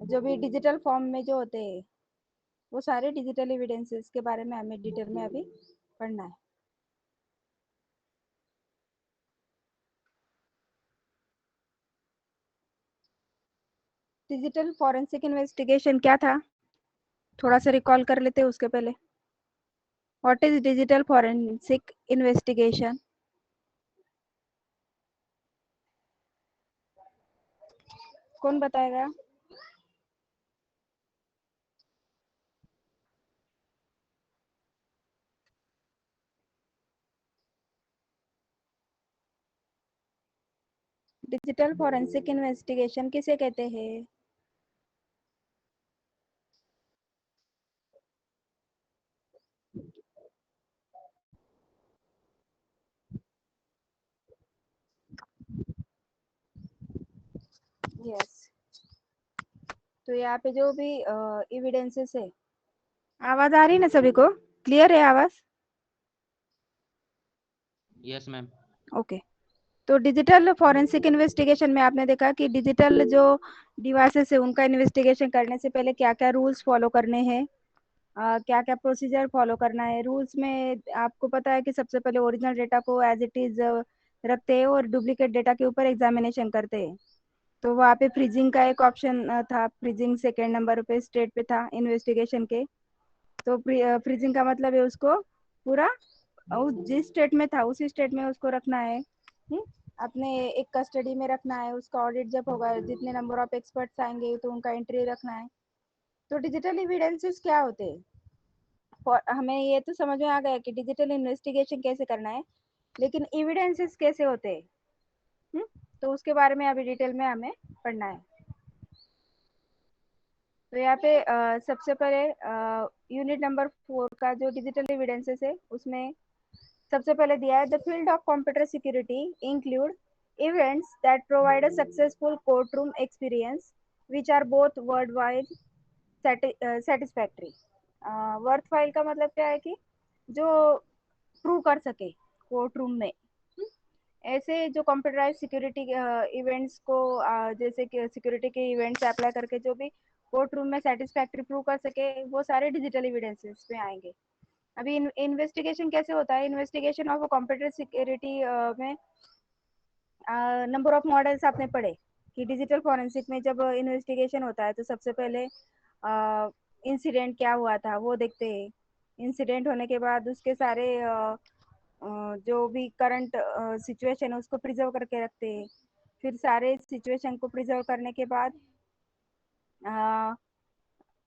जो भी digital form में जो होते हैं वो सारे डिजिटल एविडेंसेस के बारे में हमें डिटेल में अभी पढ़ना है। डिजिटल फॉरेंसिक इन्वेस्टिगेशन क्या था, थोड़ा सा रिकॉल कर लेते हैं उसके पहले। What is digital forensic investigation? कौन बताएगा? डिजिटल फॉरेंसिक इन्वेस्टिगेशन किसे कहते हैं? यस, तो यहाँ पे जो भी एविडेंसेस है, आवाज आ रही है ना सभी को? क्लियर है आवाज? Yes ma'am. ओके। तो डिजिटल फॉरेंसिक इन्वेस्टिगेशन में आपने देखा कि डिजिटल जो डिवाइसेस है उनका इन्वेस्टिगेशन करने से पहले क्या क्या रूल्स फॉलो करने हैं, क्या क्या प्रोसीजर फॉलो करना है। रूल्स में आपको पता है कि सबसे पहले ओरिजिनल डेटा को एज इट इज रखते हैं और डुप्लीकेट डेटा के ऊपर एग्जामिनेशन करते हैं। तो वहाँ पे फ्रीजिंग का एक ऑप्शन था, फ्रीजिंग सेकेंड नंबर पे स्टेट पे था इन्वेस्टिगेशन के। तो फ्रीजिंग का मतलब है उसको पूरा जिस स्टेट में था उसी स्टेट में उसको रखना है। अपने एक कस्टडी में रखना है। उसका ऑडिट जब होगा, जितने नंबर ऑफ एक्सपर्ट्स आएंगे तो उनका एंट्री रखना है। तो डिजिटल एविडेंसेस क्या होते हैं? हमें ये तो समझ में आ गया कि डिजिटल इन्वेस्टिगेशन कैसे करना है, लेकिन एविडेंसेस कैसे होते हैं? हम्म, तो उसके बारे में अभी डिटेल में हमें पढ़ना है। तो यहाँ पे सबसे पहले यूनिट नंबर 4 का जो डिजिटल एविडेंसेस है उसमें सबसे पहले दिया है, the field of computer security include events that provide a successful court room experience which are both world wide satisfactory. Worthwhile का मतलब क्या है कि जो प्रूव कर सके कोर्ट रूम में। ऐसे जो कंप्यूटराइज सिक्योरिटी इवेंट्स को जैसे कि सिक्योरिटी के इवेंट्स अप्लाई करके जो भी कोर्ट रूम में सेटिस्फैक्ट्री प्रूव कर सके, वो सारे डिजिटल एविडेंसेस में आएंगे। अभी इन्वेस्टिगेशन कैसे होता है? इन्वेस्टिगेशन ऑफ कंप्यूटर सिक्योरिटी में नंबर ऑफ मॉडल्स आपने पढ़े कि डिजिटल फॉरेंसिक में जब इन्वेस्टिगेशन होता है तो सबसे पहले इंसिडेंट क्या हुआ था वो देखते हैं। इंसिडेंट होने के बाद उसके सारे जो भी करंट सिचुएशन है उसको प्रिजर्व करके रखते हैं। फिर सारे सिचुएशन को प्रिजर्व करने के बाद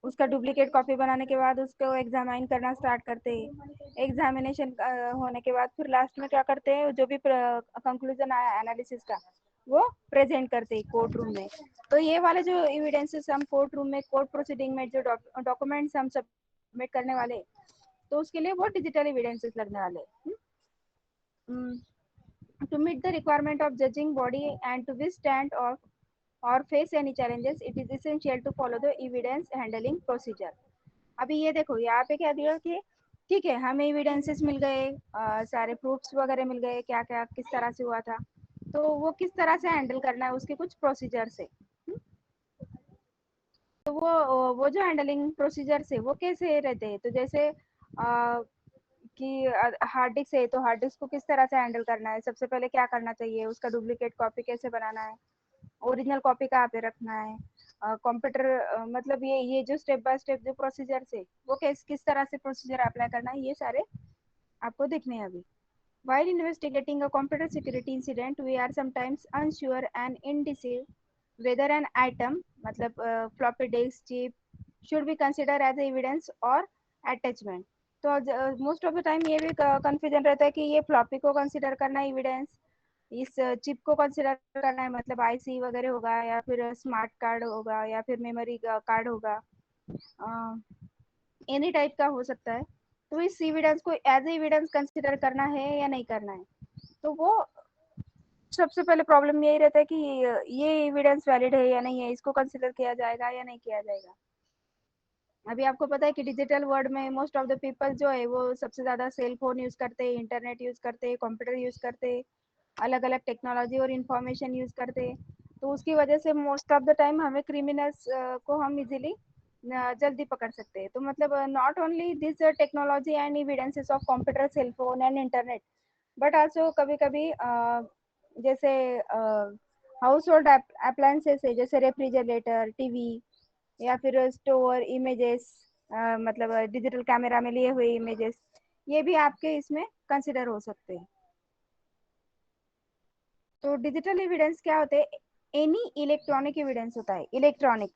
उसका डुप्लीकेट कॉपी बनाने के बाद उसको एग्जामाइन करना स्टार्ट करते हैं। एग्जामिनेशन होने के बाद फिर लास्ट में क्या करते हैं, जो भी कंक्लूजन आया एनालिसिस का वो प्रेजेंट करते हैं कोर्ट रूम में। तो ये वाले जो एविडेंसेस हम कोर्ट रूम में कोर्ट प्रोसीडिंग में जो डॉक्यूमेंट्स हम सबमिट करने वाले, तो उसके लिए वो डिजिटल एविडेंसेस लगने वाले। To meet the requirement of judging body and to withstand or face any challenges, it is essential to follow the evidence handling procedure. अभी ये देखो यहाँ पे क्या दिया कि ठीक है हमें एविडेंसेस मिल गए, सारे प्रूफ्स वगैरह मिल गए, क्या क्या किस तरह से हुआ था, तो वो किस तरह से हैंडल करना है उसके कुछ प्रोसीजर्स है। तो वो जो हैंडलिंग प्रोसीजर्स है वो कैसे रहते हैं? तो जैसे कि हार्ड डिस्क है तो हार्ड डिस्क को किस तरह से हैंडल करना है, सबसे पहले क्या करना चाहिए, उसका डुप्लीकेट कॉपी कैसे बनाना है, ओरिजिनल कॉपी कहाँ पे रखना है, कंप्यूटर मतलब ये जो स्टेप बाय स्टेप जो प्रोसीजर है वो किस तरह से प्रोसीजर अप्लाई करना है, ये सारे आपको देखने हैं अभी। While investigating a computer security incident, we are sometimes unsure and indecisive whether an item, मतलब floppy disk, chip, should be considered as evidence or attachment. तो मोस्ट ऑफ द टाइम ये भी कंफ्यूजन रहता है कि ये फ्लॉपी को consider करना है एविडेंस, इस चिप को कंसिडर करना है मतलब आईसी वगैरह होगा, या फिर स्मार्ट कार्ड होगा, या फिर मेमोरी कार्ड होगा, एनी टाइप का हो सकता है। तो इस एविडेंस को एज एविडेंस कंसिडर करना है या नहीं करना है, तो वो सबसे पहले प्रॉब्लम यही रहता है कि ये एविडेंस वैलिड है या नहीं है, इसको कंसिडर किया जाएगा या नहीं किया जाएगा। अभी आपको पता है कि डिजिटल वर्ल्ड में मोस्ट ऑफ द पीपल जो है वो सबसे ज्यादा सेल फोन यूज करते हैं, इंटरनेट यूज करते हैं, कंप्यूटर यूज करते हैं, अलग अलग टेक्नोलॉजी और इंफॉर्मेशन यूज करते हैं। तो उसकी वजह से मोस्ट ऑफ द टाइम हमें क्रिमिनल्स को हम इजीली जल्दी पकड़ सकते हैं। तो मतलब not only this technology and evidences of computer, cell phone and internet, but also कभी कभी जैसे हाउस होल्ड अप्लायंसेस है, जैसे रेफ्रिजरेटर, टीवी, या फिर स्टोर इमेजेस, मतलब डिजिटल कैमरा में लिए हुए इमेजेस, ये भी आपके इसमें कंसिडर हो सकते हैं। तो डिजिटल एविडेंस क्या होते हैं? एनी इलेक्ट्रॉनिक एविडेंस होता है, electronic.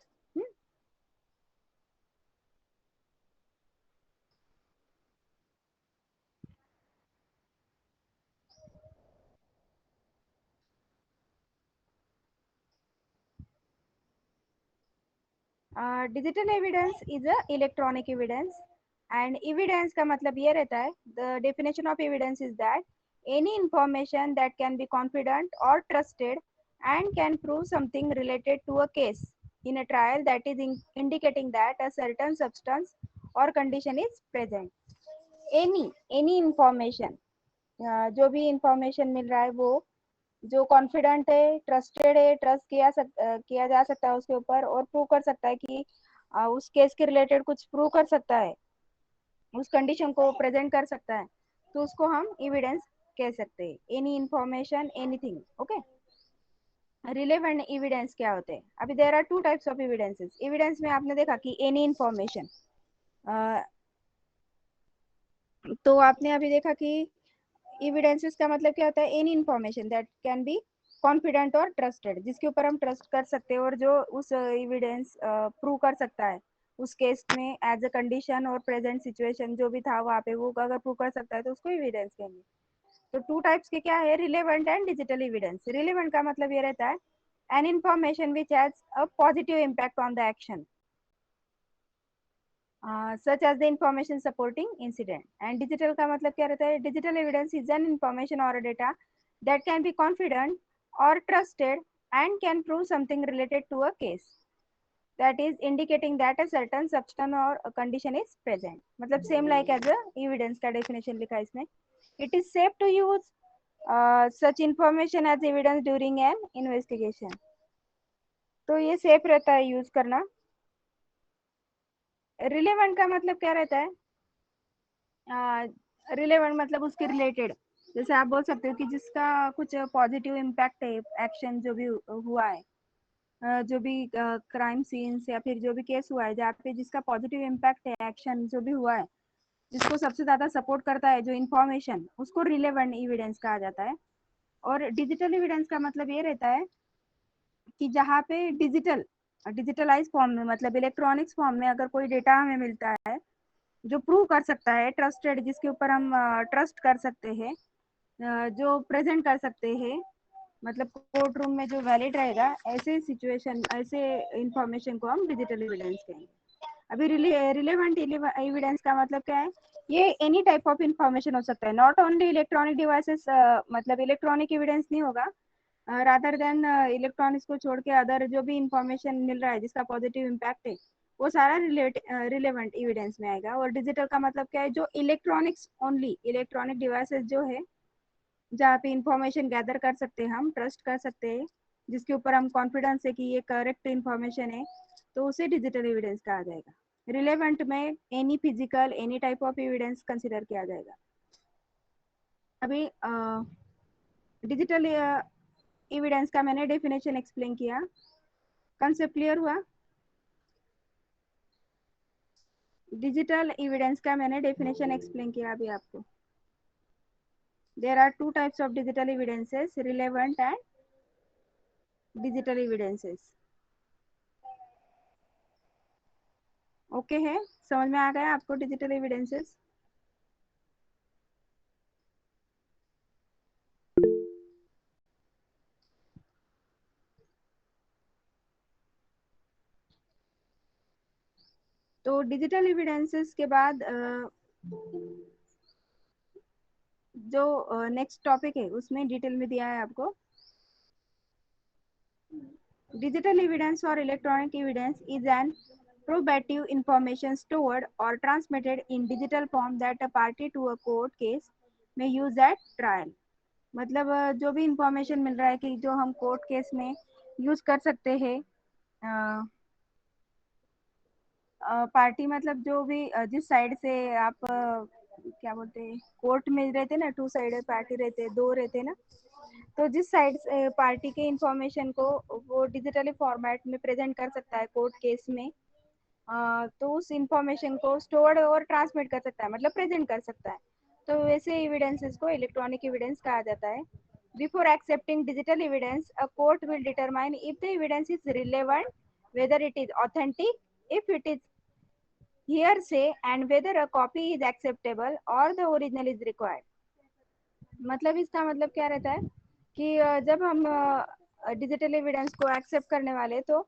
Digital evidence is a electronic evidence, and evidence का मतलब ये रहता है, the definition of evidence is that any information that can be confident और trusted and can prove something related to a case in a trial, that is indicating that a certain substance or condition is present. any information, जो भी information मिल रहा है वो जो confident है, trusted है, trust किया जा सकता है उसके ऊपर, और प्रूव कर सकता है कि उस केस के रिलेटेड कुछ प्रूव कर सकता है, उस कंडीशन को प्रेजेंट कर सकता है, तो उसको हम एविडेंस कह सकते हैं। Any information, anything. Okay. Relevant evidence क्या होते हैं? अभी there are two types of evidences. Evidence में आपने देखा कि एनी इंफॉर्मेशन, तो आपने अभी देखा कि एविडेंसेस का मतलब क्या होता है? Any information that can be confident और ट्रस्टेड, जिसके ऊपर हम ट्रस्ट कर सकते हैं और जो उस एविडेंस प्रूव कर सकता है उस केस में एज अ कंडीशन और प्रेजेंट सिचुएशन जो भी था वहाँ पे, वो अगर प्रूव कर सकता है तो उसको एविडेंस कहेंगे। तो टू टाइप्स के क्या है? Relevant and digital evidence. Relevant का मतलब ये रहता है an information which has a positive impact on the action, such as the information supporting incident. And digital का मतलब क्या रहता है? Digital evidence is an information or a data that can be confident or trusted and can prove something related to a case, that is indicating that a certain substance or a condition is present. मतलब same like as a evidence का definition लिखा है इसमें। It is safe to use such information as evidence during an investigation. तो ये safe रहता है use करना। रिलेवेंट का मतलब क्या रहता है? रिलेवेंट मतलब उसके रिलेटेड, जैसे आप बोल सकते हो कि जिसका कुछ पॉजिटिव इम्पैक्ट है, एक्शन जो भी हुआ है, जो भी क्राइम सीन्स या फिर जो भी केस हुआ है जहाँ पे जिसका पॉजिटिव इम्पैक्ट है, एक्शन जो भी हुआ है, जिसको सबसे ज्यादा सपोर्ट करता है जो इंफॉर्मेशन, उसको रिलेवेंट एविडेंस कहा जाता है। और डिजिटल एविडेंस का मतलब ये रहता है कि जहाँ पे डिजिटलाइज फॉर्म में, मतलब इलेक्ट्रॉनिक्स फॉर्म में अगर कोई डेटा हमें मिलता है जो प्रूव कर सकता है, ट्रस्टेड, जिसके ऊपर हम ट्रस्ट कर सकते हैं, जो प्रेजेंट कर सकते हैं, मतलब कोर्ट रूम में जो वैलिड रहेगा, ऐसे सिचुएशन, ऐसे इंफॉर्मेशन को हम डिजिटल एविडेंस कहेंगे। अभी रिलेवेंट एविडेंस का मतलब क्या है? ये एनी टाइप ऑफ इंफॉर्मेशन हो सकता है, नॉट ओनली इलेक्ट्रॉनिक डिवाइसेस, मतलब इलेक्ट्रॉनिक एविडेंस नहीं होगा, रादर देन इलेक्ट्रॉनिक्स को छोड़ के अदर जो भी इंफॉर्मेशन मिल रहा है जिसका पॉजिटिव इम्पैक्ट है, वो सारा रिलेवेंट एविडेंस में आएगा। और डिजिटल का मतलब क्या है? जो इलेक्ट्रॉनिक्स ओनली, इलेक्ट्रॉनिक डिवाइसेस जो है जहाँ पे इंफॉर्मेशन गैदर कर सकते हैं, हम ट्रस्ट कर सकते हैं, जिसके ऊपर हम कॉन्फिडेंस है कि ये करेक्ट इंफॉर्मेशन है, तो उसे डिजिटल एविडेंस कहा जाएगा। रिलेवेंट में any physical, any type of evidence consider किया जाएगा। अभी डिजिटल एविडेंस का मैंने डेफिनेशन एक्सप्लेन किया, कंसेप्ट क्लियर हुआ? डिजिटल एविडेंस का मैंने डेफिनेशन एक्सप्लेन किया अभी आपको। There are two types of digital evidences, relevant and digital evidences. Okay है? समझ में आ गया आपको डिजिटल एविडेंसेस? तो डिजिटल एविडेंसेस के बाद जो नेक्स्ट टॉपिक है उसमें डिटेल में दिया है आपको। डिजिटल एविडेंस और electronic evidence is an probative information stored or transmitted in digital form that a party to a court case may use at trial। मतलब जो भी इंफॉर्मेशन मिल रहा है कि जो हम कोर्ट केस में यूज कर सकते हैं। पार्टी मतलब जो भी जिस साइड से आप क्या बोलते हैं, कोर्ट में रहते ना, टू साइड पार्टी रहते, दो रहते ना, तो जिस साइड से पार्टी के इंफॉर्मेशन को वो डिजिटली फॉर्मेट में प्रेजेंट कर सकता है कोर्ट केस में, तो उस इंफॉर्मेशन को स्टोर और ट्रांसमिट कर सकता है, मतलब प्रेजेंट कर सकता है। तो वैसे एविडेंसेस को इलेक्ट्रॉनिक एविडेंस कहा जाता है। Before accepting digital evidence, a court will determine if the evidence is relevant, whether it is authentic, if it is hearsay, and whether a copy is acceptable or the original is required। मतलब इसका मतलब क्या रहता है कि जब हम digital evidence को एक्सेप्ट करने वाले, तो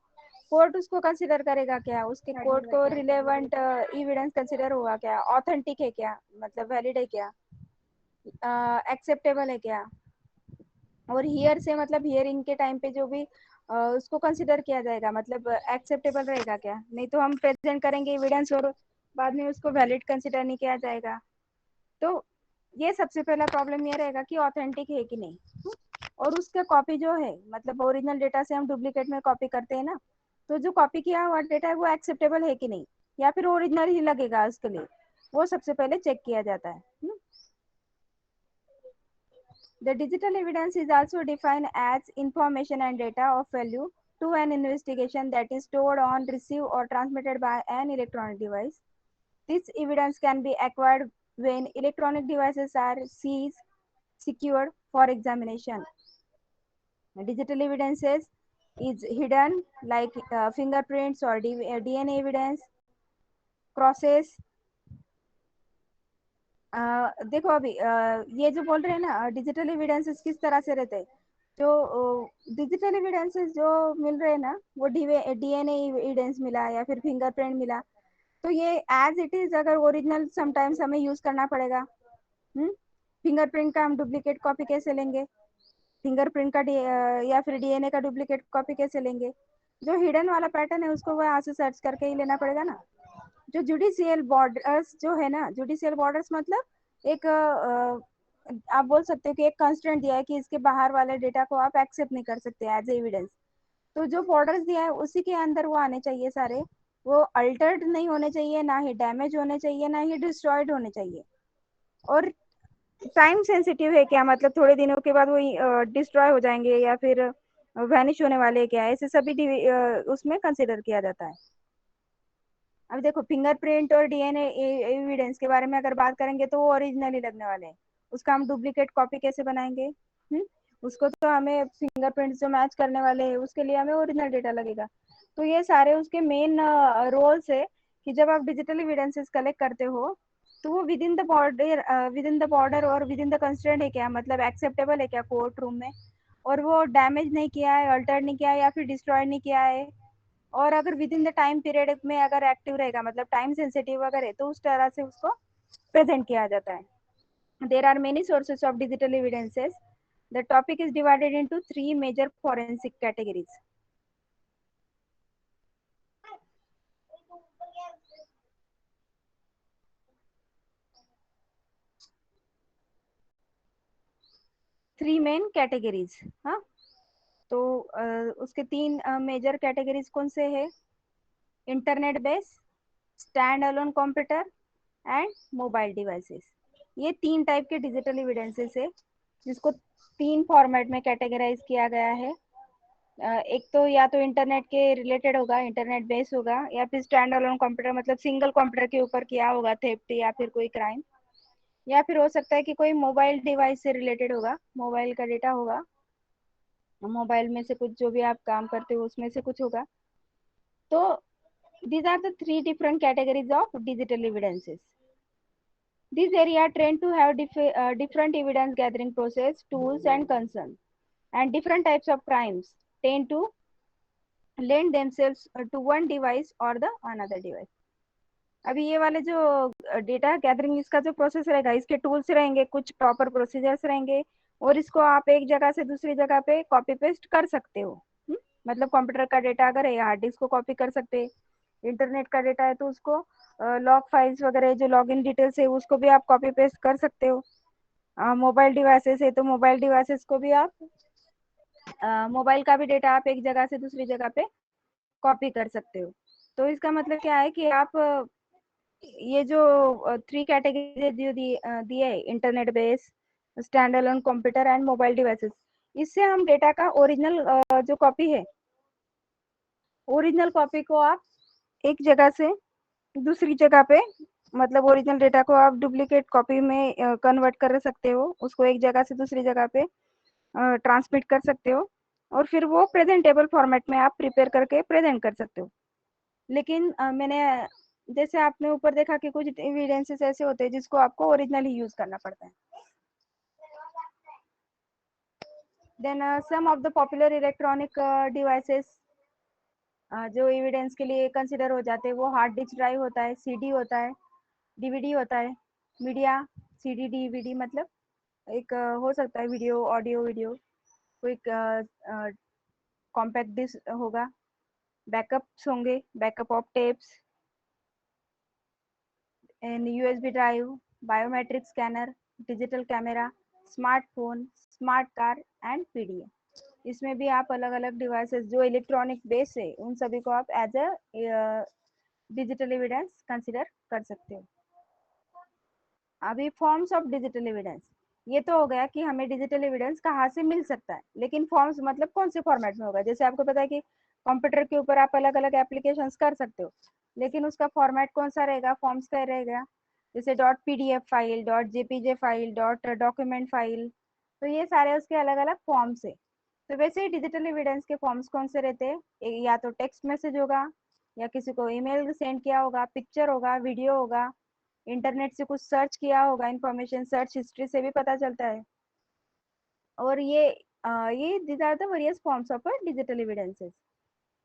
कोर्ट उसको कंसिडर करेगा क्या, उसके कोर्ट को रिलेवेंट एविडेंस कंसिडर होगा क्या, ऑथेंटिक है क्या, मतलब वैलिड है क्या, एक्सेप्टेबल है क्या। और हियर से मतलब हियरिंग के टाइम पे जो भी उसको कंसिडर किया जाएगा, मतलब एक्सेप्टेबल रहेगा क्या, नहीं तो हम प्रेजेंट करेंगे एविडेंस और बाद में उसको वैलिड कंसिडर नहीं किया जाएगा। तो ये सबसे पहला प्रॉब्लम ये रहेगा कि ऑथेंटिक है कि नहीं। और उसका कॉपी जो है, मतलब ओरिजिनल डेटा से हम डुप्लीकेट में कॉपी करते हैं ना, तो जो कॉपी किया हुआ डेटा है वो एक्सेप्टेबल है कि नहीं, या फिर ओरिजिनल ही लगेगा उसके लिए, वो सबसे पहले चेक किया जाता है। The digital evidence is also defined as information and data of value to an investigation that is stored on, received, or transmitted by an electronic device. This evidence can be acquired when electronic devices are seized, secured for examination. Digital evidences is hidden, like fingerprints or DNA evidence, crosses। देखो अभी ये जो बोल रहे हैं ना, digital evidences किस तरह से रहते हैं, जो डिजिटल एविडेंसेस जो मिल रहे हैं ना, वो डीएनए एविडेंस मिला या फिर फिंगरप्रिंट मिला, तो ये एज इट इज अगर ओरिजिनल समटाइम्स हमें यूज करना पड़ेगा। फिंगरप्रिंट का हम डुप्लीकेट कॉपी कैसे लेंगे, फिंगरप्रिंट का या फिर डीएनए का डुप्लीकेट कॉपी कैसे लेंगे। जो हिडन वाला पैटर्न है उसको वहां से सर्च करके ही लेना पड़ेगा ना। जो जुडिशियल बॉर्डर्स जो है ना, जुडिशियल बॉर्डर्स मतलब एक आप बोल सकते हो कि एक कंस्ट्रेंट दिया है कि इसके बाहर वाले डेटा को आप एक्सेप्ट नहीं कर सकते एज एविडेंस। तो जो बॉर्डर्स दिया है उसी के अंदर वो आने चाहिए सारे, वो अल्टर्ड नहीं होने चाहिए, ना ही डैमेज होने चाहिए, ना ही डिस्ट्रॉयड होने चाहिए। और टाइम सेंसिटिव है क्या, मतलब थोड़े दिनों के बाद वो डिस्ट्रॉय हो जाएंगे या फिर वैनिश होने वाले क्या, ऐसे सभी उसमें कंसिडर किया जाता है। अब देखो फिंगरप्रिंट और डीएनए एविडेंस के बारे में अगर बात करेंगे तो वो ओरिजिनल ही लगने वाले हैं। उसका हम डुप्लीकेट कॉपी कैसे बनाएंगे। उसको तो हमें फिंगरप्रिंट जो मैच करने वाले हैं उसके लिए हमें ओरिजिनल डेटा लगेगा। तो ये सारे उसके मेन रोल्स है कि जब आप डिजिटल एविडेंसेस कलेक्ट करते हो, तो वो विद इन द बॉर्डर और विद इन द कंस्ट्रेंट है क्या, मतलब एक्सेप्टेबल है क्या कोर्ट रूम में, और वो डैमेज नहीं किया है, अल्टर नहीं किया है, या फिर डिस्ट्रॉय नहीं किया है। और अगर with in the time period में अगर एक्टिव रहेगा, मतलब टाइम सेंसिटिव अगर है, तो उस तरह से उसको प्रेजेंट किया जाता है। There are many sources of digital evidences. The topic is divided into three major forensic categories. Three main categories. हाँ, तो उसके तीन मेजर कैटेगरीज कौन से है, internet base, stand alone computer, and mobile devices. ये तीन टाइप के डिजिटल एविडेंसेस है जिसको तीन फॉर्मेट में कैटेगराइज किया गया है। एक तो या तो इंटरनेट के रिलेटेड होगा, इंटरनेट बेस होगा, या फिर स्टैंड अलोन कंप्यूटर मतलब सिंगल कंप्यूटर के ऊपर किया होगा थेफ्ट या फिर कोई क्राइम, या फिर हो सकता है कि कोई मोबाइल डिवाइस से रिलेटेड होगा, मोबाइल का डेटा होगा, मोबाइल में से कुछ जो भी आप काम करते हो उसमें से कुछ होगा। तो these are the three different categories of digital evidences. This area trend to have different evidence gathering process, tools and concerns, and different types of crimes tend to lend themselves to one device or the another device। अभी ये वाले जो data gathering इसका जो process रहेगा, इसके tools रहेंगे, कुछ प्रॉपर प्रोसीजर्स रहेंगे, और इसको आप एक जगह से दूसरी जगह पे कॉपी पेस्ट कर सकते हो। मतलब कंप्यूटर का डेटा अगर है, हार्ड डिस्क को कॉपी कर सकते हैं, इंटरनेट का डेटा है तो उसको लॉग फाइल्स वगैरह जो लॉग इन डिटेल्स है उसको भी आप कॉपी पेस्ट कर सकते हो। मोबाइल डिवाइसेस है तो मोबाइल डिवाइसेस को भी आप मोबाइल का भी डेटा आप एक जगह से दूसरी जगह पे कॉपी कर सकते हो। तो इसका मतलब क्या है कि आप ये जो 3 कैटेगरी जो दिए है, internet base, stand alone computer and mobile devices, इससे हम डेटा का ओरिजिनल जो कॉपी है, ओरिजिनल कॉपी को आप एक जगह से दूसरी जगह पे, मतलब ओरिजिनल डेटा को आप डुप्लीकेट कॉपी में कन्वर्ट कर सकते हो, उसको एक जगह से दूसरी जगह पे ट्रांसमिट कर सकते हो, और फिर वो प्रेजेंटेबल फॉर्मेट में आप प्रिपेयर करके प्रेजेंट कर सकते हो। लेकिन मैंने जैसे आपने ऊपर देखा कि कुछ एविडेंसेस ऐसे होते हैं जिसको आपको ओरिजिनल ही यूज करना पड़ता है। Then some of the popular electronic devices जो एविडेंस के लिए कंसिडर हो जाते हैं, वो हार्ड डिस्क ड्राइव होता है, सीडी होता है, डीवीडी होता है, मीडिया, सीडी डीवीडी मतलब एक हो सकता है वीडियो, ऑडियो वीडियो, कोई कॉम्पैक्ट डिस्क होगा, बैकअप्स होंगे, backup of tapes and USB drive, biometric scanner, digital camera, smartphone, smart car and PDA. इसमें भी आप अलग अलग डिवाइसेस जो इलेक्ट्रॉनिक बेस है उन सभी को आप as a digital evidence consider कर सकते हो। अभी फॉर्म्स ऑफ डिजिटल एविडेंस, ये तो हो गया कि हमें डिजिटल एविडेंस कहाँ से मिल सकता है, लेकिन फॉर्म्स मतलब कौन से फॉर्मेट में होगा। जैसे आपको पता है कि कंप्यूटर के ऊपर आप अलग अलग एप्लीकेशंस कर सकते हो, लेकिन उसका फॉर्मेट कौन सा रहेगा, फॉर्म्स का रहेगा। जैसे dot PDF file, dot JPG file, dot document file, तो ये सारे उसके अलग अलग फॉर्म्स है। तो वैसे ही डिजिटल एविडेंस के फॉर्म्स कौन से रहते हैं, या तो टेक्स्ट मैसेज होगा, या किसी को ईमेल सेंड किया होगा, पिक्चर होगा, वीडियो होगा, इंटरनेट से कुछ सर्च किया होगा, इंफॉर्मेशन सर्च हिस्ट्री से भी पता चलता है। और ये these are the various forms of digital evidences.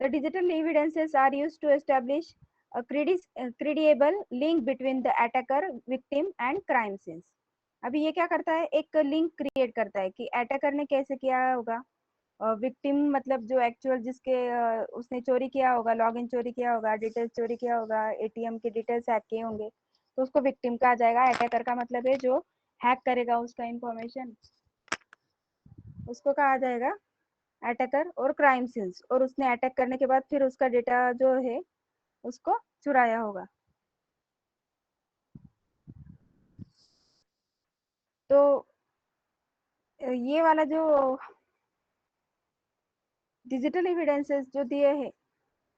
The digital evidences are used to establish a credible link between the attacker, victim and crime scenes. अभी ये क्या करता है, एक लिंक क्रिएट करता है कि अटैकर ने कैसे किया होगा, विक्टिम मतलब जो एक्चुअल जिसके उसने चोरी किया होगा, लॉगिन चोरी किया होगा, डिटेल्स चोरी किया होगा, एटीएम के डिटेल्स हैक किए होंगे, तो उसको विक्टिम कहा जाएगा। अटैकर का मतलब है जो हैक करेगा उसका इंफॉर्मेशन, उसको कहा जाएगा अटैकर। और क्राइम सीन्स, और उसने अटैक करने के बाद फिर उसका डेटा जो है उसको चुराया होगा। तो ये वाला जो डिजिटल एविडेंसेस जो दिए हैं,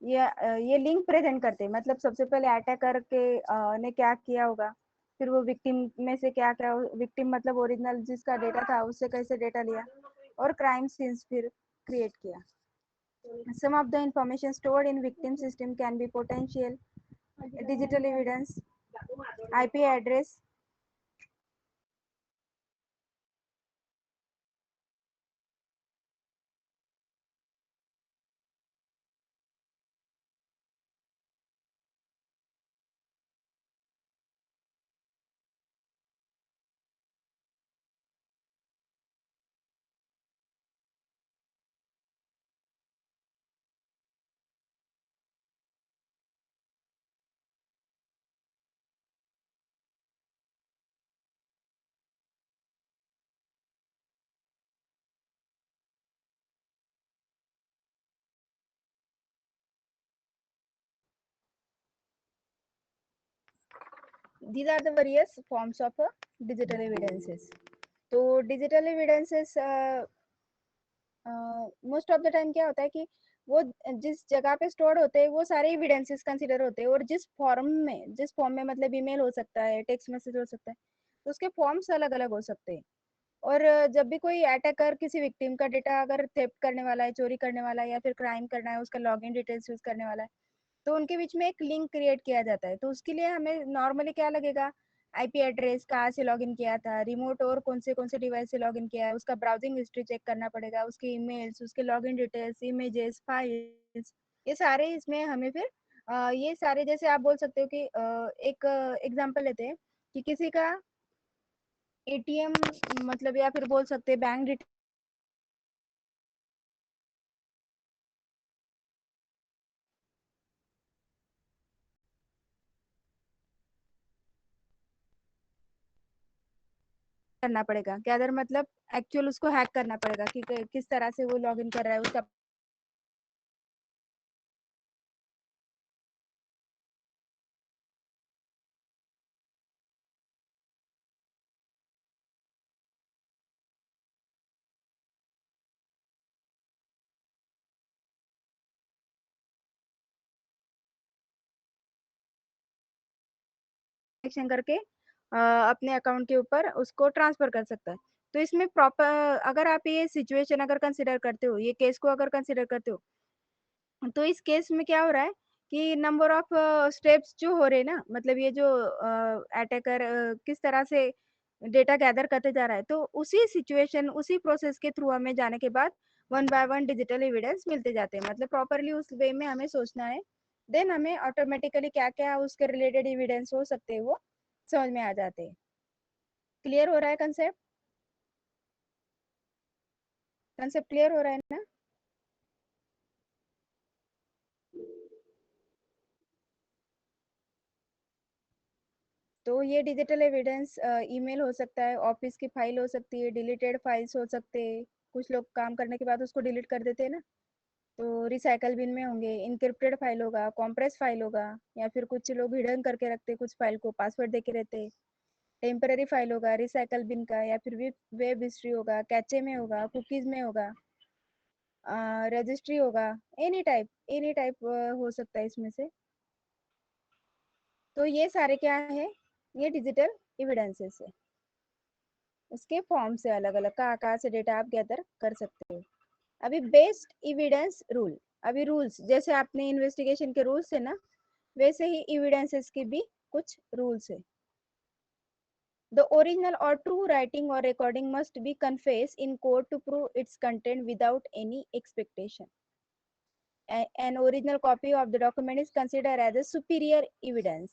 ये लिंक प्रेजेंट करते हैं, मतलब सबसे पहले अटैकर के ने क्या किया होगा, फिर वो विक्टिम में से क्या क्या, विक्टिम मतलब ओरिजिनल जिसका डेटा था उससे कैसे डेटा लिया, और क्राइम सीन्स फिर क्रिएट किया। Some of the information stored in victim system can be potential digital evidence, IP address, these are the various forms of digital evidences. तो digital evidences most of the time क्या होता है कि वो जिस जगह पे स्टोर होते हैं वो सारे एविडेंसेस कंसिडर होते हैं, और जिस फॉर्म में मतलब ईमेल हो सकता है, टेक्स्ट मैसेज हो सकता है, तो उसके फॉर्म्स अलग अलग हो सकते हैं। और जब भी कोई अटैकर किसी विक्टिम का डेटा अगर थेफ्ट करने वाला है, चोरी करने वाला है, या फिर क्राइम करना है, उसका लॉगिन डिटेल्स यूज करने वाला है, तो उनके बीच में एक लिंक क्रिएट किया जाता है। तो उसके लिए हमें नॉर्मली क्या लगेगा, आईपी एड्रेस, कहाँ से लॉगिन किया था, रिमोट और कौन से डिवाइस से लॉगिन किया है, उसका ब्राउजिंग हिस्ट्री चेक करना पड़ेगा, उसके ईमेल्स, उसके लॉगिन डिटेल्स, इमेजेस, फाइल्स, ये सारे इसमें हमें फिर ये सारे, जैसे आप बोल सकते हो कि एक एग्जांपल लेते हैं कि किसी का एटीएम, मतलब या फिर बोल सकते हैं बैंक डिटेल, करना पड़ेगा। गैदर मतलब एक्चुअल उसको हैक करना पड़ेगा कि किस तरह से वो लॉगिन कर रहा है, उसका कनेक्शन करके अपने अकाउंट के ऊपर उसको ट्रांसफर कर सकता है। तो इसमें प्रॉपर अगर आप ये सिचुएशन अगर कंसिडर करते हो, ये केस को अगर कंसिडर करते हो, तो इस केस में क्या हो रहा है कि नंबर ऑफ स्टेप्स जो हो रहे हैं ना, मतलब ये जो अटैकर किस तरह से डेटा गैदर करते जा रहा है, तो उसी सिचुएशन उसी प्रोसेस के थ्रू हमें जाने के बाद one by one digital evidence मिलते जाते हैं। मतलब प्रॉपरली उस वे में हमें सोचना है, देन हमें ऑटोमेटिकली क्या क्या उसके रिलेटेड एविडेंस हो सकते हैं वो समझ में आ जाते हैं। क्लियर हो रहा है कंसेप्ट? कंसेप्ट क्लियर हो रहा है ना? तो ये डिजिटल एविडेंस ईमेल हो सकता है, ऑफिस की फाइल हो सकती है, डिलीटेड फाइल्स हो सकते हैं। कुछ लोग काम करने के बाद उसको डिलीट कर देते हैं ना, तो रिसाइकल बिन में होंगे। इनक्रिप्टेड फाइल होगा, कॉम्प्रेस फाइल होगा, या फिर कुछ लोग हिडन करके रखते हैं कुछ फाइल को, पासवर्ड देके रहते हैं। टेम्पररी फाइल होगा रिसाइकल बिन का, या फिर वेब हिस्ट्री होगा, कैचे में होगा, कुकीज में होगा, रजिस्ट्री होगा। एनी टाइप हो सकता है इसमें से। तो ये सारे क्या है, ये डिजिटल एविडेंसेस है। उसके फॉर्म से अलग अलग का आकार से डेटा आप गैदर कर सकते हो। अभी बेस्ड एविडेंस रूल, अभी रूल्स जैसे आपने इन्वेस्टिगेशन के रूल्स है ना, वैसे ही एविडेंसेस के भी कुछ रूल्स है। The original or true writing or recording must be confess in court to prove its content without any expectation. An original copy of the document is consider as a superior evidence.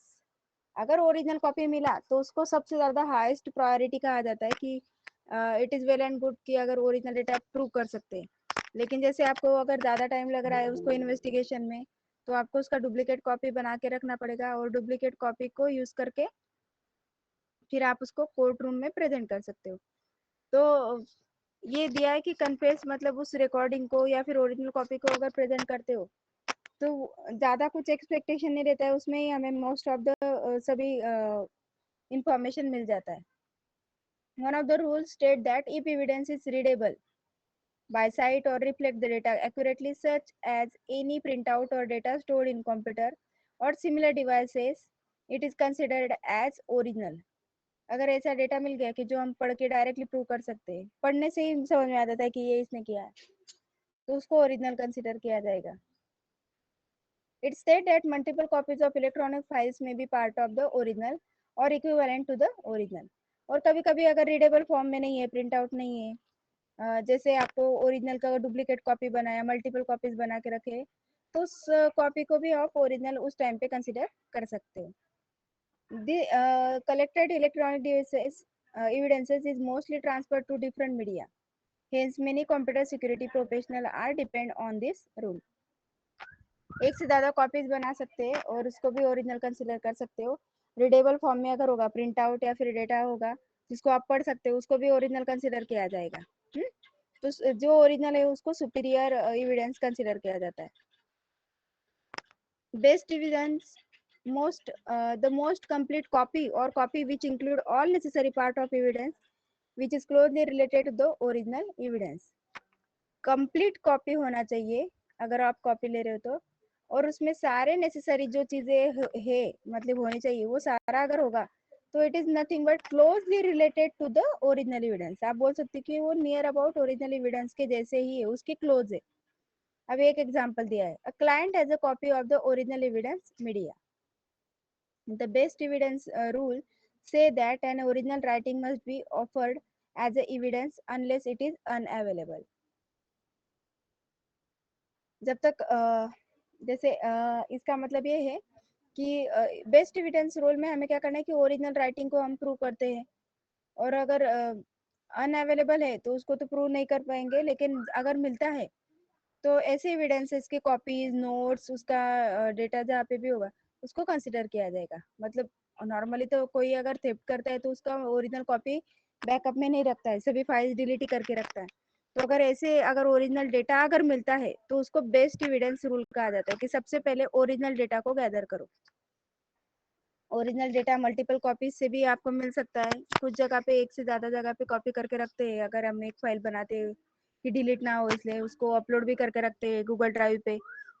अगर original copy मिला तो उसको सबसे ज्यादा highest priority कहा जाता है कि it is well and good कि अगर ओरिजिनल डेटा प्रूव कर सकते हैं। लेकिन जैसे आपको अगर ज़्यादा टाइम लग रहा है उसको इन्वेस्टिगेशन में, तो आपको उसका डुप्लीकेट कॉपी बना के रखना पड़ेगा, और डुप्लीकेट कॉपी को यूज़ करके फिर आप उसको कोर्ट रूम में प्रेजेंट कर सकते हो। तो ये दिया है कि कन्फेस मतलब उस रिकॉर्डिंग को या फिर ओरिजिनल कॉपी को अगर प्रेजेंट करते हो तो ज़्यादा कुछ एक्सपेक्टेशन नहीं रहता है, उसमें ही हमें मोस्ट ऑफ द सभी इंफॉर्मेशन मिल जाता है। One of the rules state that if evidence is readable by sight or reflect the data accurately, such as any printout or data stored in computer or similar devices, it is considered as original. अगर ऐसा data मिल गया कि जो हम पढ़ के directly prove कर सकते हैं, पढ़ने से ही समझ में आ जाता है कि ये इसने किया है, तो उसको ओरिजिनल कंसिडर किया जाएगा। It states that multiple copies of electronic files may be part of the original or equivalent to the original. और कभी कभी अगर रीडेबल फॉर्म में नहीं है, प्रिंट आउट नहीं है, जैसे आपको ओरिजिनल का डुप्लीकेट कॉपी बनाया, मल्टीपल कॉपीज बना के रखे, तो उस कॉपी को भी आप ओरिजिनल उस टाइम पे कंसिडर कर सकते हो। The collected electronic devices evidences is mostly transferred to different media. Hence, many computer security professionals are depend on this rule. एक से ज्यादा कॉपीज बना सकते हैं और उसको भी ओरिजिनल कंसिडर कर सकते हो। रीडेबल फॉर्म में अगर होगा, प्रिंट आउट या फिर डेटा होगा जिसको आप पढ़ सकते हो, उसको भी ओरिजिनल कंसिडर किया जाएगा। तो जो ओरिजिनल है उसको सुपीरियर एविडेंस कंसिडर किया जाता है। Best evidence most the most complete copy or copy which include all necessary part of evidence which is closely related to the original evidence. Complete copy होना चाहिए अगर आप कॉपी ले रहे हो तो, और उसमें सारे नेसेसरी जो चीजें है मतलब होनी चाहिए वो सारा अगर होगा तो it is nothing but closely related to the original evidence. आप बोल सकते कि वो नियर अबाउट ओरिजिनल एविडेंस के जैसे ही है, उसके क्लोज है। अब एक एग्जांपल दिया है, a client has a copy of the original evidence media. The best evidence rule say that an original writing must be offered as a evidence unless it is unavailable. जब तक जैसे इसका मतलब ये है कि बेस्ट एविडेंस रोल में हमें क्या करना है कि ओरिजिनल राइटिंग को हम प्रूव करते हैं, और अगर अनअवेलेबल है तो उसको तो प्रूव नहीं कर पाएंगे, लेकिन अगर मिलता है तो ऐसे एविडेंसेस के कॉपीज नोट्स उसका डेटा जहाँ पे भी होगा उसको कंसिडर किया जाएगा। मतलब नॉर्मली तो कोई अगर थेफ्ट करता है तो उसका ओरिजिनल कॉपी बैकअप में नहीं रखता है, सभी फाइल्स डिलीट ही करके रखता है। तो अगर ऐसे अगर ओरिजिनल डेटा अगर मिलता है तो उसको बेस्ट एविडेंस रूल कहा जाता है कि सबसे पहले ओरिजिनल डेटा को गैदर करो। ओरिजिनल डेटा मल्टीपल कॉपीज से भी आपको मिल सकता है, कुछ जगह पे एक से ज़्यादा जगह पे कॉपी करके रखते हैं। अगर हम एक फाइल बनाते हैं कि डिलीट ना हो इसलिए उसको अपलोड भी करके रखते हैं गूगल ड्राइव पे,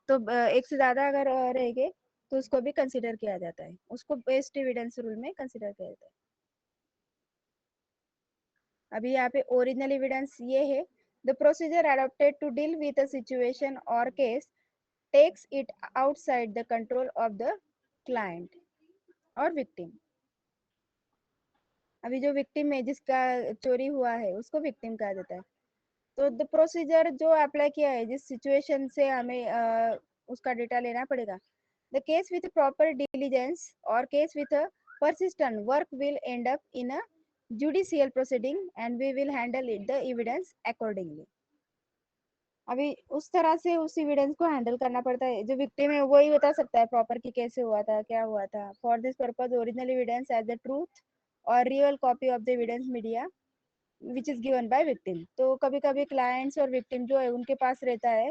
तो एक से ज़्यादा अगर रहेंगे तो उसको भी कंसिडर किया जाता है, उसको बेस्ट एविडेंस रूल में कंसिडर किया जाता है। अभी यहाँ पे ओरिजिनल एविडेंस ये है, the procedure adopted to deal with a situation और case takes it outside the control of the client और विक्टिम। अभी जो विक्टिम है जिसका चोरी हुआ है उसको विक्टिम कहा जाता है। तो द प्रोसीजर जो अप्लाई किया है जिस सिचुएशन से हमें उसका डेटा लेना पड़ेगा, the case with proper diligence और case with persistent work will end up in a judicial proceeding and we will handle it the evidence accordingly। अभी उस तरह से उस एविडेंस को हैंडल करना पड़ता है, जो विक्टिम है वही बता सकता है प्रॉपर कि कैसे हुआ था क्या हुआ था। For this purpose original evidence as the truth और real copy of the evidence media which is given by victim. तो कभी कभी क्लाइंट्स और विक्टिम जो है उनके पास रहता है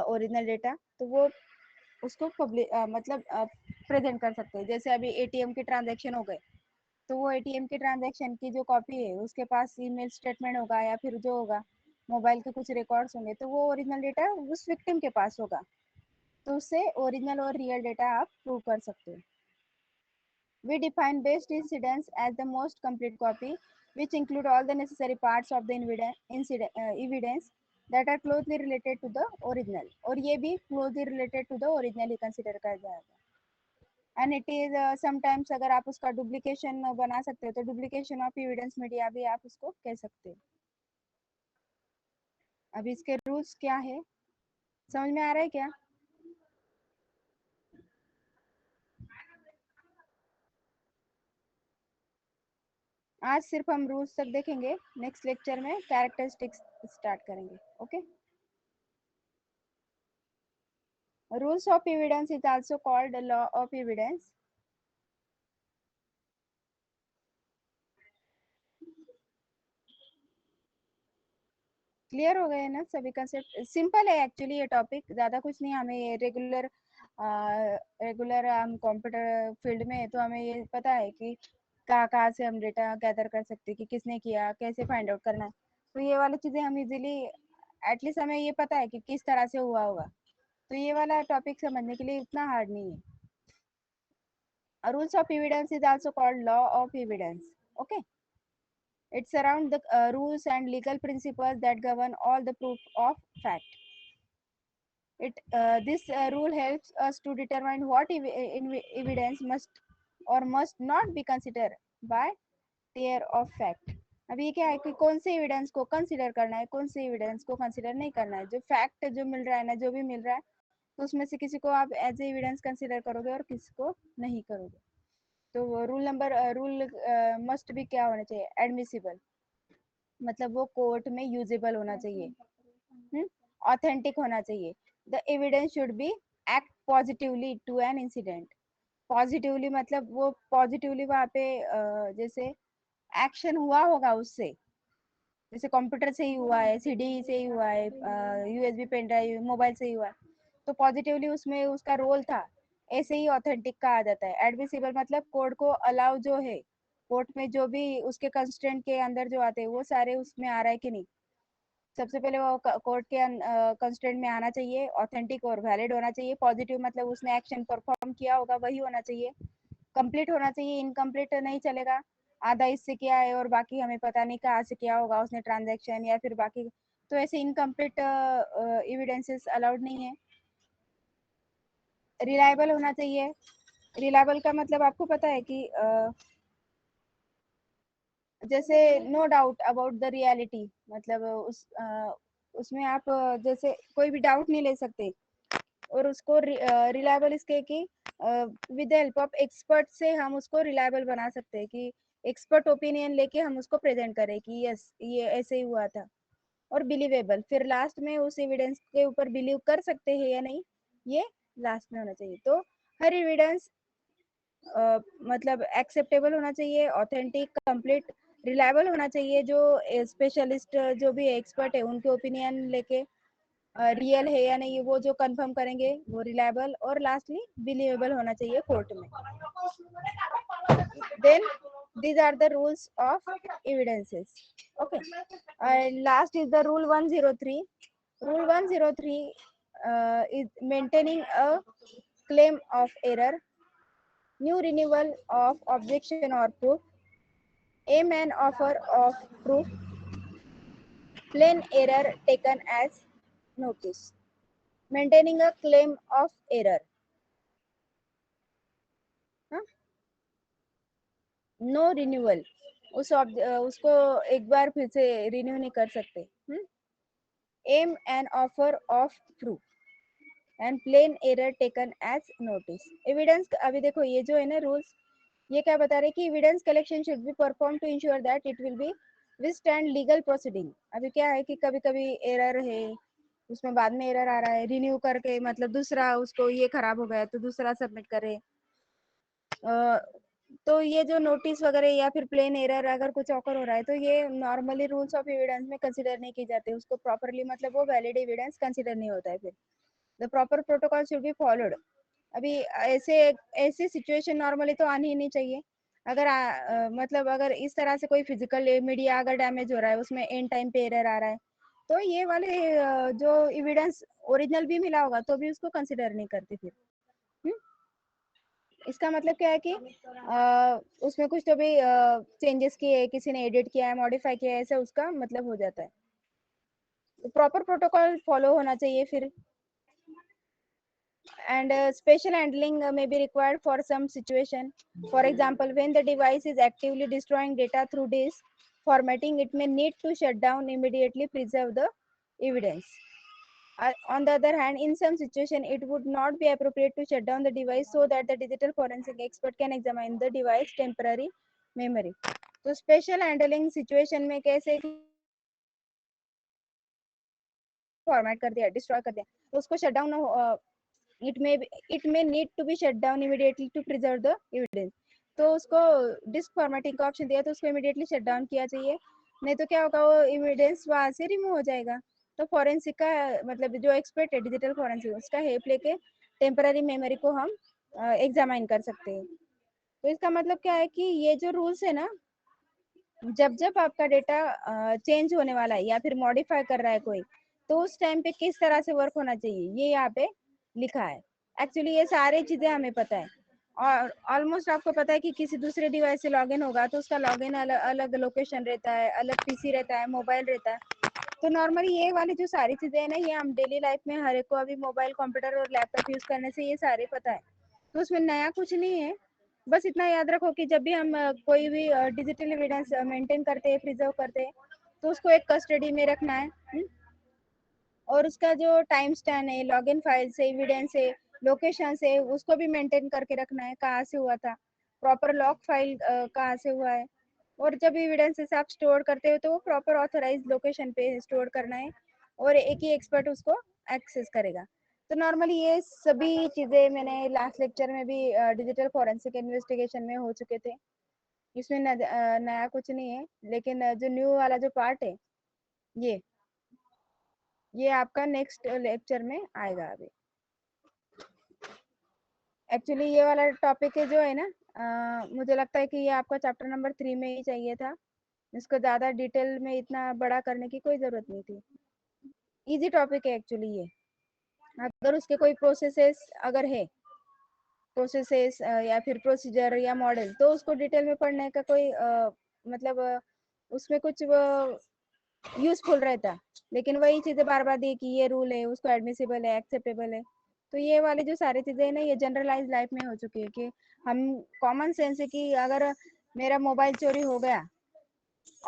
ओरिजिनल डेटा, तो वो उसको पब्लिक मतलब प्रेजेंट कर सकते हैं। जैसे अभी एटीएम के ट्रांजैक्शन हो गए, तो वो एटीएम के ट्रांजैक्शन की जो कॉपी है उसके पास ईमेल स्टेटमेंट होगा या फिर जो होगा मोबाइल के कुछ रिकॉर्ड्स होंगे, तो वो ओरिजिनल डेटा उस विक्टिम के पास होगा, तो उससे ओरिजिनल और रियल डेटा आप प्रूव कर सकते हो। We define best incidents as the most complete copy, which include all the necessary parts of the evidence that are closely related to the original, और ये भी closely related to the original he consider किया जाएगा। And it is sometimes अगर आप उसका duplication बना सकते हो तो डुप्लीकेशन ऑफ एविडेंस मीडिया भी आप उसको कह सकते हो। अभी इसके रूल्स क्या है, समझ में आ रहा है क्या? आज सिर्फ हम रूल्स तक देखेंगे, नेक्स्ट लेक्चर में कैरेक्टरिस्टिक्स स्टार्ट करेंगे। Okay. Rules of evidence is also called the law of evidence। Clear हो गए ना सभी कंसेप्ट? सिंपल है एक्चुअली ये टॉपिक, ज़्यादा कुछ नहीं। हमें रेगुलर हम कंप्यूटर फील्ड में है तो हमें ये पता है कि कहाँ कहाँ से हम डेटा गैदर कर सकते हैं कि किसने किया कैसे फाइंड आउट करना है। तो ये वाली चीज़ें हम इजीली एटलीस्ट हमें ये पता है कि किस तरह से हुआ होगा, तो ये वाला टॉपिक समझने के लिए इतना हार्ड नहीं है। Rules of evidence is also called law of evidence. Okay. It's around the rules and legal principles that govern all the proof of fact। This rule helps us to determine what evidence must or must not be considered by tier of fact। अब ये क्या है कि कौन से evidence को consider करना है, कौन से एविडेंस को कंसिडर नहीं करना है। जो फैक्ट जो मिल रहा है ना, जो भी मिल रहा है, तो उसमें से किसी को आप एज ए एविडेंस कंसिडर करोगे और किसी को नहीं करोगे। तो रूल मस्ट भी क्या होना चाहिए, एडमिसिबल, मतलब वो कोर्ट में यूजेबल होना चाहिए, ऑथेंटिक होना चाहिए। The evidence should be act positively to an incident. Positively मतलब वो पॉजिटिवली वहाँ पे जैसे एक्शन हुआ होगा उससे, जैसे कंप्यूटर से ही हुआ है, सीडी से ही हुआ है, यूएसबी पेन ड्राइव मोबाइल से ही हुआ है, तो पॉजिटिवली उसमें उसका रोल था, ऐसे ही ऑथेंटिक कहा जाता है। एडमिसिबल मतलब कोर्ट को अलाउ जो है, कोर्ट में जो भी उसके कंस्टेंट के अंदर जो आते हैं वो सारे उसमें आ रहा है कि नहीं, सबसे पहले वो कोर्ट के कंस्टेंट में आना चाहिए, ऑथेंटिक और वैलिड होना चाहिए। पॉजिटिव मतलब उसने एक्शन परफॉर्म किया होगा वही होना चाहिए। कंप्लीट होना चाहिए, इनकम्प्लीट नहीं चलेगा। आधा इससे किया है और बाकी हमें पता नहीं कहाँ से किया होगा उसने ट्रांजैक्शन या फिर बाकी, तो ऐसे इनकम्प्लीट एविडेंसेस अलाउड नहीं है। रिलायबल होना चाहिए। रिलायबल का मतलब आपको पता है कि जैसे no doubt about the reality, मतलब उसमें आप जैसे कोई भी डाउट नहीं ले सकते, और उसको रिलायबल इसके कि विद हेल्प ऑफ एक्सपर्ट से हम उसको रिलायबल बना सकते हैं कि एक्सपर्ट ओपिनियन लेके हम उसको प्रेजेंट करें कि यस ये ऐसे ही हुआ था। और बिलीवेबल, फिर लास्ट में उस एविडेंस के ऊपर बिलीव कर सकते हैं या नहीं, ये लास्ट में होना चाहिए। तो हर एविडेंस मतलब एक्सेप्टेबल होना चाहिए, ऑथेंटिक, कंप्लीट, रिलायबल होना चाहिए। जो स्पेशलिस्ट जो भी एक्सपर्ट है उनके ओपिनियन लेके रियल है या नहीं वो जो कंफर्म करेंगे वो रिलायबल, और लास्टली बिलीवेबल होना चाहिए कोर्ट में। Then these are the rules of evidences. Okay, and last is the rule 103. Rule 103 is maintaining a claim of error, new renewal of objection or proof, aim and offer of proof, plain error taken as notice. Maintaining a claim of error. No renewal, उसको एक बार फिर से renew नहीं कर सकते। M and offer of proof and plain error taken as notice. Evidence, अभी देखो ये जो है ना रूल्स, ये क्या बता रहे कि evidence collection should be perform to ensure that it will be withstand legal proceeding. अभी क्या है कि कभी कभी एरर है, उसमें बाद में एरर आ रहा है, रिन्यू करके मतलब दूसरा उसको ये खराब हो गया तो दूसरा सबमिट करे। तो ये जो नोटिस वगैरह या फिर प्लेन एरर अगर कुछ ऑकर हो रहा है तो ये नॉर्मली रूल्स ऑफ एविडेंस में कंसीडर नहीं की जाते, उसको प्रॉपरली मतलब वो वैलिड एविडेंस कंसीडर नहीं होता है। फिर the proper protocol should be followed. अभी ऐसे ऐसी सिचुएशन नॉर्मली तो आनी ही नहीं चाहिए। अगर मतलब अगर इस तरह से कोई फिजिकल मीडिया अगर डैमेज हो रहा है, उसमें एंड टाइम पे एरर आ रहा है, तो ये वाले जो एविडेंस ओरिजिनल भी मिला होगा तो भी उसको कंसिडर नहीं करते फिर। इसका मतलब क्या है कि उसमें कुछ तो भी चेंजेस किए, किसी ने एडिट किया है, मॉडिफाई किया है, ऐसा उसका मतलब हो जाता है। तो प्रॉपर प्रोटोकॉल फॉलो होना चाहिए फिर। And special handling may be required for some situation. For example, when the device is actively destroying data through disk formatting, it may need to shut down immediately, preserve the evidence. On the other hand, in some situation, it would not be appropriate to shut down the device so that the digital forensic expert can examine the device temporary memory. तो special handling situation में कैसे format कर दिया, destroy कर दिया, तो उसको shut down it may need to be shut down immediately to preserve the evidence. तो उसको डिस्क फॉर्मेटिंग का ऑप्शन दिया तो उसको इमीडिएटली शट डाउन किया चाहिए, नहीं तो क्या होगा वो एविडेंस वहां से रिमूव हो जाएगा। तो फॉरेंसिक का मतलब जो एक्सपर्ट है डिजिटल फॉरेंसिक, उसका हेल्प लेके टेम्पररी मेमोरी को हम एग्जामाइन कर सकते हैं। तो इसका मतलब क्या है कि ये जो रूल्स है ना, जब जब आपका डेटा चेंज होने वाला है या फिर मॉडिफाई कर रहा है कोई, तो उस टाइम पे किस तरह से वर्क होना चाहिए ये यहाँ पे लिखा है। एक्चुअली ये सारी चीजें हमें पता है, और ऑलमोस्ट आपको पता है कि किसी दूसरे डिवाइस से लॉगिन होगा तो उसका लॉगिन अलग अलग लोकेशन रहता है, अलग पीसी रहता है, मोबाइल रहता है। तो नॉर्मली ये वाली जो सारी चीजें है ना, ये हम डेली लाइफ में हर एक को अभी मोबाइल, कंप्यूटर और लैपटॉप यूज करने से ये सारे पता है। तो उसमें नया कुछ नहीं है। बस इतना याद रखो कि जब भी हम कोई भी डिजिटल एविडेंस मेंटेन करते हैं, प्रिजर्व करते हैं, तो उसको एक कस्टडी में रखना है। और उसका जो टाइम स्टैम्प है, लॉगिन फाइल से, एविडेंस है, लोकेशन से, उसको भी मेंटेन करके रखना है, कहाँ से हुआ था, प्रॉपर लॉग फाइल कहाँ से हुआ है। और जब एविडेंसेस आप स्टोर करते हो तो वो प्रॉपर ऑथराइज लोकेशन पे स्टोर करना है, और एक ही एक्सपर्ट उसको एक्सेस करेगा। तो नॉर्मली ये सभी चीजें मैंने लास्ट लेक्चर में भी डिजिटल फॉरेंसिक इन्वेस्टिगेशन में हो चुके थे, इसमें नया कुछ नहीं है। लेकिन जो न्यू वाला जो पार्ट है, ये ये आपका नेक्स्ट लेक्चर में आएगा। अभी एक्चुअली ये वाला टॉपिक है जो है ना, मुझे लगता है कि ये आपका चैप्टर नंबर 3 में ही चाहिए था। इसको ज़्यादा डिटेल में इतना बड़ा करने की कोई ज़रूरत नहीं थी। इजी टॉपिक है एक्चुअली ये। अगर उसके कोई प्रोसेसेस अगर है, प्रोसेसेस या फिर प्रोसीजर या मॉडल, तो उसको डिटेल में पढ़ने का कोई मतलब उसमें कुछ यूजफुल रहता। लेकिन वही चीज़ें बार बार दी कि ये रूल है, उसको एडमिसिबल है, एक्सेप्टेबल है। तो ये वाली जो सारी चीज़ें है ना, ये जनरलाइज लाइफ में हो चुकी है कि हम कॉमन सेंस है कि अगर मेरा मोबाइल चोरी हो गया,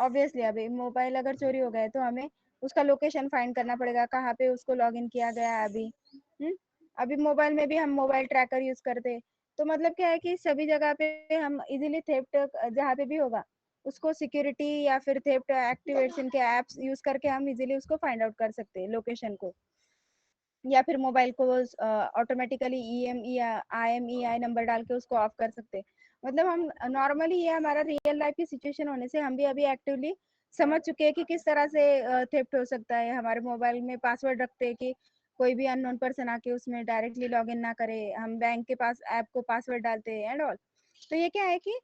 ऑब्वियसली अभी मोबाइल अगर चोरी हो गया है तो हमें उसका लोकेशन फाइंड करना पड़ेगा, कहाँ पे उसको लॉग इन किया गया है। अभी अभी मोबाइल में भी हम मोबाइल ट्रैकर यूज करते हैं। तो मतलब क्या है कि सभी जगह पे हम इजीली थेफ्ट जहाँ पे भी होगा उसको सिक्योरिटी या फिर थेफ्ट एक्टिवेशन के एप्स यूज करके हम इजीली उसको फाइंड आउट कर सकते हैं लोकेशन को। या फिर मोबाइल को ऑटोमेटिकली IMEI नंबर डाल के उसको ऑफ कर सकते हैं। मतलब हम नॉर्मली, ये हमारा रियल लाइफ की सिचुएशन होने से हम भी अभी एक्टिवली समझ चुके हैं कि किस तरह से थेफ्ट हो सकता है। हमारे मोबाइल में पासवर्ड रखते हैं कि कोई भी अननोन पर्सन आके उसमें डायरेक्टली लॉगिन ना करे। हम बैंक के पास ऐप को पासवर्ड डालते हैं एंड ऑल। तो ये क्या है कि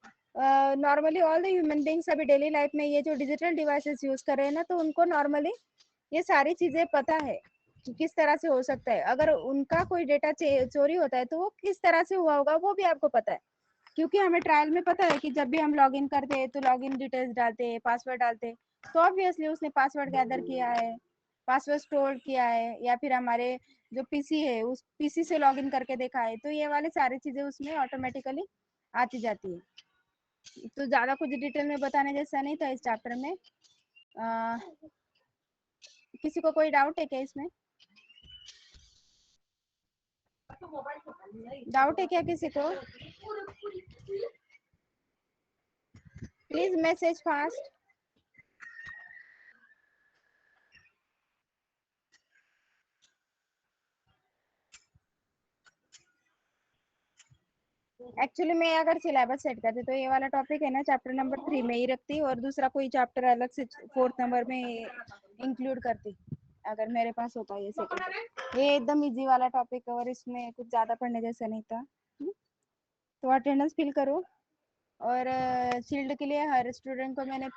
normally all the human beings अभी डेली लाइफ में ये जो डिजिटल डिवाइसेस यूज कर रहे हैं ना, तो उनको नॉर्मली ये सारी चीजें पता है कि किस तरह से हो सकता है। अगर उनका कोई डेटा चोरी होता है तो वो किस तरह से हुआ होगा वो भी आपको पता है, क्योंकि हमें ट्रायल में पता है कि जब भी हम लॉगिन करते हैं तो लॉगिन डिटेल्स डालते हैं, पासवर्ड डालते हैं, तो ऑब्वियसली उसने पासवर्ड गैदर किया है, पासवर्ड स्टोर किया है, या फिर हमारे जो पीसी है उस पीसी से लॉगिन करके देखा है। तो ये वाली सारी चीजें उसमें ऑटोमेटिकली आती जाती है। तो ज्यादा कुछ डिटेल में बताने जैसा नहीं था इस चैप्टर में। किसी को कोई डाउट है क्या इसमें? डाउट है क्या किसी को? Please message fast. एक्चुअली मैं अगर सिलेबस सेट करती तो ये वाला टॉपिक है ना चैप्टर नंबर 3 में ही रखती, और दूसरा कोई चैप्टर अलग से 4th नंबर में इंक्लूड करती, अगर मेरे पास होता ये सेकंड। ये एकदम इजी वाला टॉपिक है और इसमें कुछ ज्यादा पढ़ने जैसा नहीं था। तो अटेंडेंस फिल करो। और शील्ड के लिए हर स्टूडेंट को मैंने